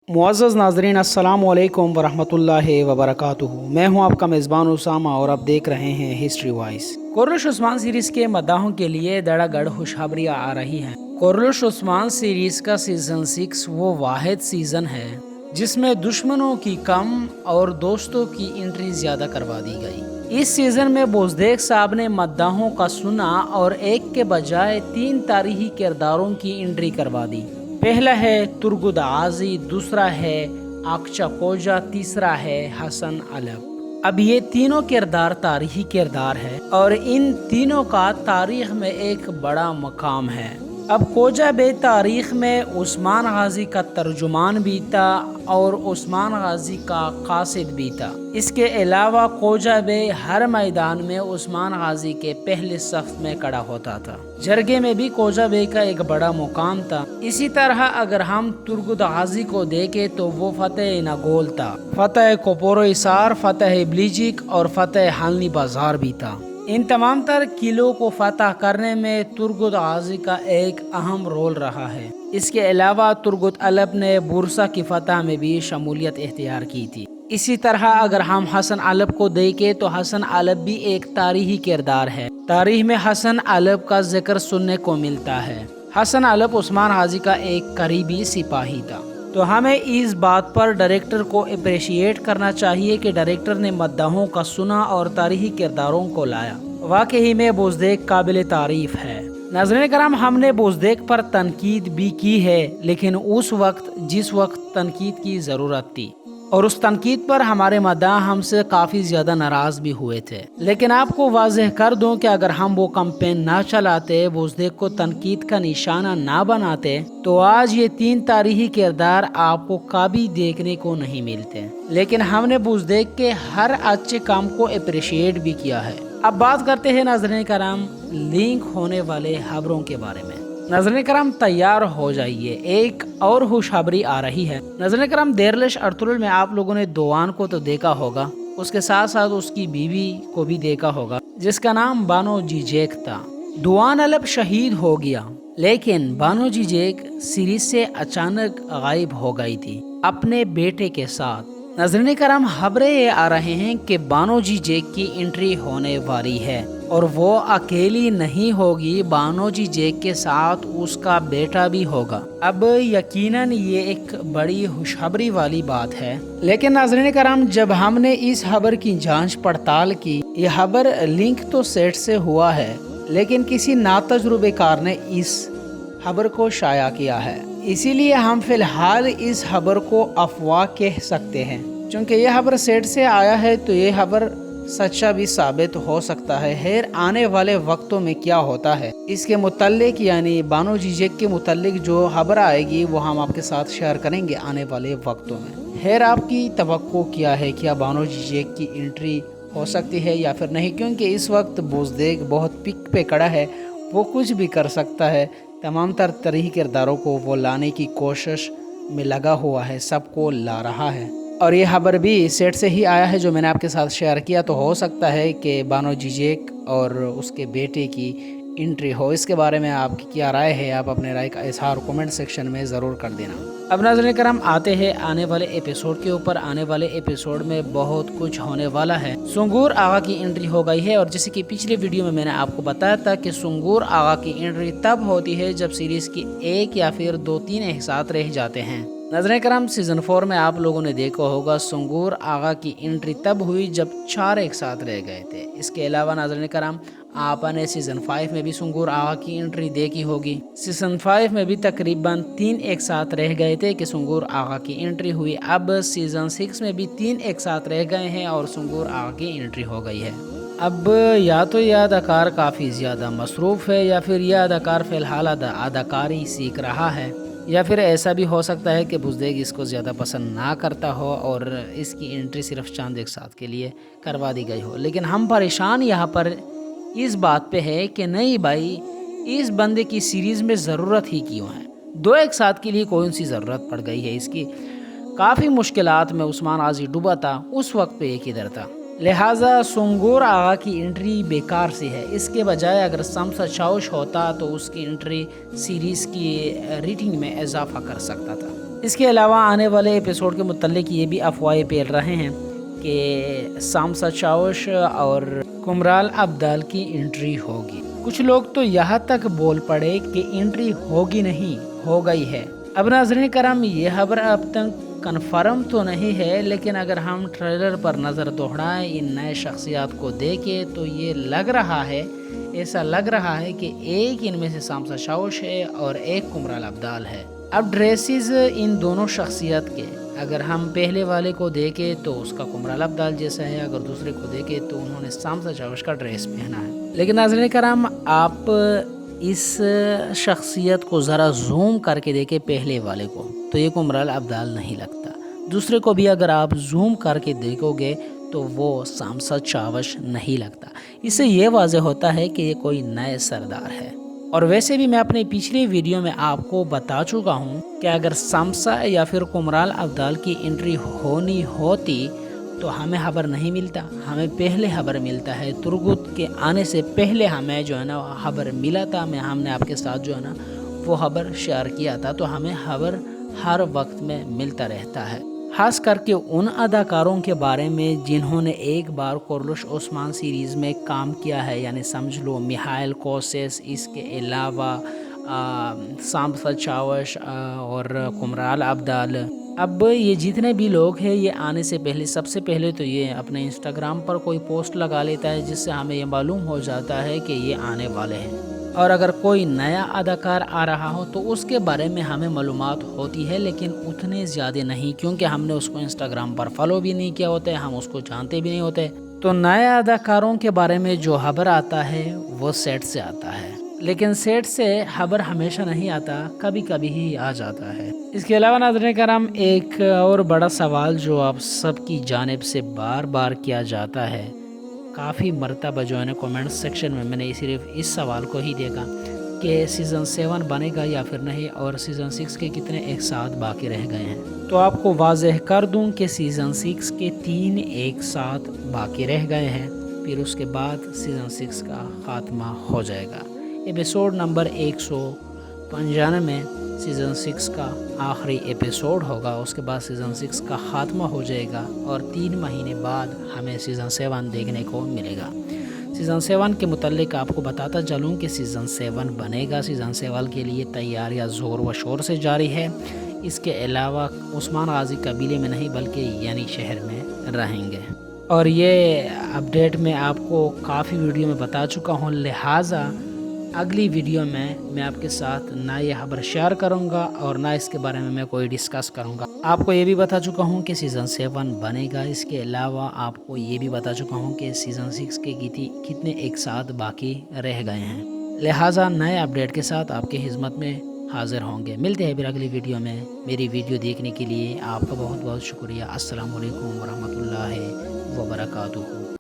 मुअज़्ज़ज़ नाज़रीन, अस्सलामु अलैकुम वरहमतुल्लाहि वबरकातुहू। मैं हूं आपका मेज़बान उसामा और आप देख रहे हैं हिस्ट्री वाइज। कोरलुश उस्मान सीरीज़ के मद्दाहों के लिए धड़ाधड़ खुशखबरियाँ आ रही हैं। कोरलुश उस्मान सीरीज़ का सीज़न 6 वो वाहिद सीज़न है जिसमें दुश्मनों की कम और दोस्तों की एंट्री ज़्यादा करवा दी गई। इस सीज़न में बोज़देक साहब ने मद्दाहों का सुना और एक के बजाय 3 तारीखी किरदारों की एंट्री करवा दी। पहला है तुर्गुद आजी, दूसरा है आकचा कोजा, तीसरा है हसन अलब। अब ये तीनों किरदार तारीखी किरदार है और इन तीनों का तारीख में एक बड़ा मकाम है। अब कोजा बे तारीख में उस्मान गाजी का तर्जुमान भी था और उस्मान गाजी का कासिद भी था। इसके अलावा कोजा बे हर मैदान में उस्मान गाजी के पहले सफ में खड़ा होता था। जरगे में भी कोजा बे का एक बड़ा मुकाम था। इसी तरह अगर हम तुर्गुद गाजी को देखें तो वो फतेह नगोल था, फतेह कोपोरो इसार, फतेह ब्लीजिक और फतेह हालनी बाजार भी था। इन तमाम तर किलों को फतह करने में तुर्गुद गाजी का एक अहम रोल रहा है। इसके अलावा तुर्गुद अलब ने बुरसा की फतह में भी शमूलियत इख्तियार की थी। इसी तरह अगर हम हसन अलब को देखें तो हसन अलब भी एक तारीखी किरदार है। तारीख में हसन अलब का जिक्र सुनने को मिलता है। हसन अलब उस्मान गाजी का एक करीबी सिपाही था। तो हमें इस बात पर डायरेक्टर को अप्रिशिएट करना चाहिए कि डायरेक्टर ने मद्दाहों का सुना और तारीखी किरदारों को लाया। वाकई में बोज़देक काबिल तारीफ है। नाज़रीन करम, हमने बोज़देक पर तनकीद भी की है, लेकिन उस वक्त जिस वक्त तनकीद की ज़रूरत थी और उस तनकीद पर हमारे मद्दाह हमसे काफ़ी ज़्यादा नाराज़ भी हुए थे। लेकिन आपको वाज़ेह कर दूं कि अगर हम वो कैंपेन ना चलाते, बोज़देक को तनकीद का निशाना ना बनाते, तो आज ये 3 तारीखी किरदार आपको कभी देखने को नहीं मिलते। लेकिन हमने बोज़देक के हर अच्छे काम को अप्रिशिएट भी किया है। अब बात करते हैं नाज़रीन करम लीक होने वाले खबरों के बारे में। नाज़रीन करम तैयार हो जाइए, एक और खुशखबरी आ रही है। नाज़रीन करम देरलिश अर्तुगरुल में आप लोगों ने दोआन को तो देखा होगा, उसके साथ साथ उसकी बीवी को भी देखा होगा जिसका नाम बानो जीजेक था। दोआन अलब शहीद हो गया, लेकिन बानो जीजेक सीरीज से अचानक गायब हो गई थी अपने बेटे के साथ। नाज़रीन करम खबरें ये आ रहे हैं कि बानो जीजेक की एंट्री होने वाली है और वो अकेली नहीं होगी, बानो जीजेक के साथ उसका बेटा भी होगा। अब यकीनन ये एक बड़ी खुशखबरी वाली बात है। लेकिन नाज़रीन करम जब हमने इस खबर की जांच पड़ताल की, ये खबर लिंक तो सेट से हुआ है, लेकिन किसी नातजुर्बेकार ने इस खबर को शाया किया है। इसीलिए हम फिलहाल इस खबर को अफवाह कह सकते हैं। क्योंकि यह खबर सेट से आया है तो ये खबर सच्चा भी साबित हो सकता है। खैर, आने वाले वक्तों में क्या होता है इसके मुतल्लिक, यानी बानो जीजेक के मुतल्लिक जो खबर आएगी वो हम आपके साथ शेयर करेंगे आने वाले वक्तों में। खैर, आपकी तवक्को क्या है? क्या बानो जीजेक की एंट्री हो सकती है या फिर नहीं? क्योंकि इस वक्त बोज़देक बहुत पिक पे खड़ा है, वो कुछ भी कर सकता है। तमाम तरह किरदारों को वो लाने की कोशिश में लगा हुआ है, सबको ला रहा है। और ये खबर भी सेट से ही आया है जो मैंने आपके साथ शेयर किया। तो हो सकता है कि बानो जीजेक और उसके बेटे की एंट्री हो। इसके बारे में आपकी क्या राय है? आप अपने राय का इजहार कमेंट सेक्शन में ज़रूर कर देना। अब नाज़रीन करम आते हैं आने वाले एपिसोड के ऊपर। आने वाले एपिसोड में बहुत कुछ होने वाला है। सुंगूर आगा की एंट्री हो गई है और जैसे कि पिछले वीडियो में मैंने आपको बताया था कि सुंगूर आगा की एंट्री तब होती है जब सीरीज़ की 1 या फिर 2-3 एक साथ रह जाते हैं। नाज़रीन करम सीज़न 4 में आप लोगों ने देखा होगा सुंगूर आगा की एंट्री तब हुई जब 4 एक साथ रह गए थे। इसके अलावा नाज़रीन करम आपने सीज़न 5 में भी सुंगूर आगा की एंट्री देखी होगी। सीज़न 5 में भी तकरीबन 3 एक साथ रह गए थे कि सुंगूर आगा की एंट्री हुई। अब सीज़न 6 में भी 3 एक साथ रह गए हैं और सुंगूर आगा की एंट्री हो गई है। अब या तो यह अदाकार काफ़ी ज़्यादा मसरूफ़ है या फिर यह अदाकार फ़िलहाल अदाकारी सीख रहा है, या फिर ऐसा भी हो सकता है कि बोज़देक इसको ज़्यादा पसंद ना करता हो और इसकी एंट्री सिर्फ चांद एक साथ के लिए करवा दी गई हो। लेकिन हम परेशान यहाँ पर इस बात पे है कि नहीं भाई, इस बंदे की सीरीज़ में ज़रूरत ही क्यों है? 2 एक साथ के लिए कौन सी ज़रूरत पड़ गई है इसकी? काफ़ी मुश्किलात में उस्मान गाजी डूबा था, उस वक्त पे एक किधर था। लिहाजा सुंगूर आगा की एंट्री बेकार सी है। इसके बजाय अगर समसा चाउश होता तो उसकी एंट्री सीरीज़ की रेटिंग में इजाफा कर सकता था। اس کے علاوہ آنے والے ایپیسوڈ کے متعلق یہ بھی افواہیں پھیل رہے ہیں کہ سامسا چاوش اور کمرال ابدال کی انٹری ہوگی۔ کچھ لوگ تو یہاں تک بول پڑے کہ انٹری ہوگی نہیں، ہو گئی ہے۔ اب ناظرین کرام، یہ خبر اب تک کنفرم تو نہیں ہے، لیکن اگر ہم ٹریلر پر نظر دوہرائیں، ان نئے شخصیات کو دیکھیں تو یہ لگ رہا ہے، ایسا لگ رہا ہے کہ ایک ان میں سے سامسا چاوش ہے اور ایک کمرال ابدال ہے۔ اب ڈریسز ان دونوں شخصیت کے اگر ہم پہلے والے کو دیکھیں تو اس کا کمرال ابدال جیسا ہے، اگر دوسرے کو دیکھیں تو انہوں نے سامسا چاوش کا ڈریس پہنا ہے۔ لیکن ناظرین کرام، آپ اس شخصیت کو ذرا زوم کر کے دیکھیں پہلے والے کو تو یہ کمرال ابدال نہیں لگتا۔ دوسرے کو بھی اگر آپ زوم کر کے دیکھو گے تو وہ سامسا چاوش نہیں لگتا۔ اس سے یہ واضح ہوتا ہے کہ یہ کوئی نئے سردار ہے۔ اور ویسے بھی میں اپنے پچھلی ویڈیو میں آپ کو بتا چکا ہوں کہ اگر سامسا یا پھر کمرال ابدال کی انٹری ہونی ہوتی تو ہمیں خبر نہیں ملتا، ہمیں پہلے خبر ملتا ہے۔ ترگت کے آنے سے پہلے ہمیں جو ہے نا خبر ملا تھا، ہم نے آپ کے ساتھ جو ہے نا وہ خبر شیئر کیا تھا، تو ہمیں خبر ہر وقت میں ملتا رہتا ہے۔ خاص کر کے ان اداکاروں کے بارے میں جنہوں نے ایک بار کورلش عثمان سیریز میں کام کیا ہے، یعنی سمجھ لو میخائل کوسس، اس کے علاوہ سامسا چاوش اور کمرال ابدال۔ اب یہ جتنے بھی لوگ ہیں یہ آنے سے پہلے، سب سے پہلے تو یہ اپنے انسٹاگرام پر کوئی پوسٹ لگا لیتا ہے جس سے ہمیں یہ معلوم ہو جاتا ہے کہ یہ آنے والے ہیں۔ اور اگر کوئی نیا اداکار آ رہا ہو تو اس کے بارے میں ہمیں معلومات ہوتی ہے، لیکن اتنے زیادہ نہیں، کیونکہ ہم نے اس کو انسٹاگرام پر فالو بھی نہیں کیا ہوتا ہے، ہم اس کو جانتے بھی نہیں ہوتے۔ تو نئے اداکاروں کے بارے میں جو خبر آتا ہے وہ سیٹ سے آتا ہے، لیکن سیٹ سے خبر ہمیشہ نہیں آتا، کبھی کبھی ہی آ جاتا ہے۔ اس کے علاوہ ناظرین کرام، ایک اور بڑا سوال جو آپ سب کی جانب سے بار بار کیا جاتا ہے، کافی مرتبہ جو ہے نا کومنٹ سیکشن میں نے صرف اس سوال کو ہی دیکھا کہ سیزن 7 بنے گا یا پھر نہیں، اور سیزن 6 کے کتنے ایک ساتھ باقی رہ گئے ہیں۔ تو آپ کو واضح کر دوں کہ سیزن 6 کے 3 ایک ساتھ باقی رہ گئے ہیں، پھر اس کے بعد سیزن 6 کا خاتمہ ہو جائے گا۔ ایپیسوڈ نمبر 195 میں سیزن 6 کا آخری ایپیسوڈ ہوگا، اس کے بعد سیزن 6 کا خاتمہ ہو جائے گا اور 3 مہینے بعد ہمیں سیزن 7 دیکھنے کو ملے گا۔ سیزن 7 کے متعلق آپ کو بتاتا چلوں کہ سیزن 7 بنے گا۔ سیزن 7 کے لیے تیاریاں زور و شور سے جاری ہے۔ اس کے علاوہ عثمان غازی قبیلے میں نہیں بلکہ یعنی شہر میں رہیں گے، اور یہ اپڈیٹ میں آپ کو کافی ویڈیو میں بتا چکا ہوں، لہٰذا اگلی ویڈیو میں آپ کے ساتھ نہ یہ خبر شیئر کروں گا اور نہ اس کے بارے میں کوئی ڈسکس کروں گا۔ آپ کو یہ بھی بتا چکا ہوں کہ سیزن 7 بنے گا۔ اس کے علاوہ آپ کو یہ بھی بتا چکا ہوں کہ سیزن 6 کے کتنے ایک ساتھ باقی رہ گئے ہیں، لہٰذا نئے اپڈیٹ کے ساتھ آپ کی خدمت میں حاضر ہوں گے۔ ملتے ہیں پھر اگلی ویڈیو میں۔ میری ویڈیو دیکھنے کے لیے آپ کا بہت بہت شکریہ۔ السلام علیکم ورحمۃ اللہ وبرکاتہ۔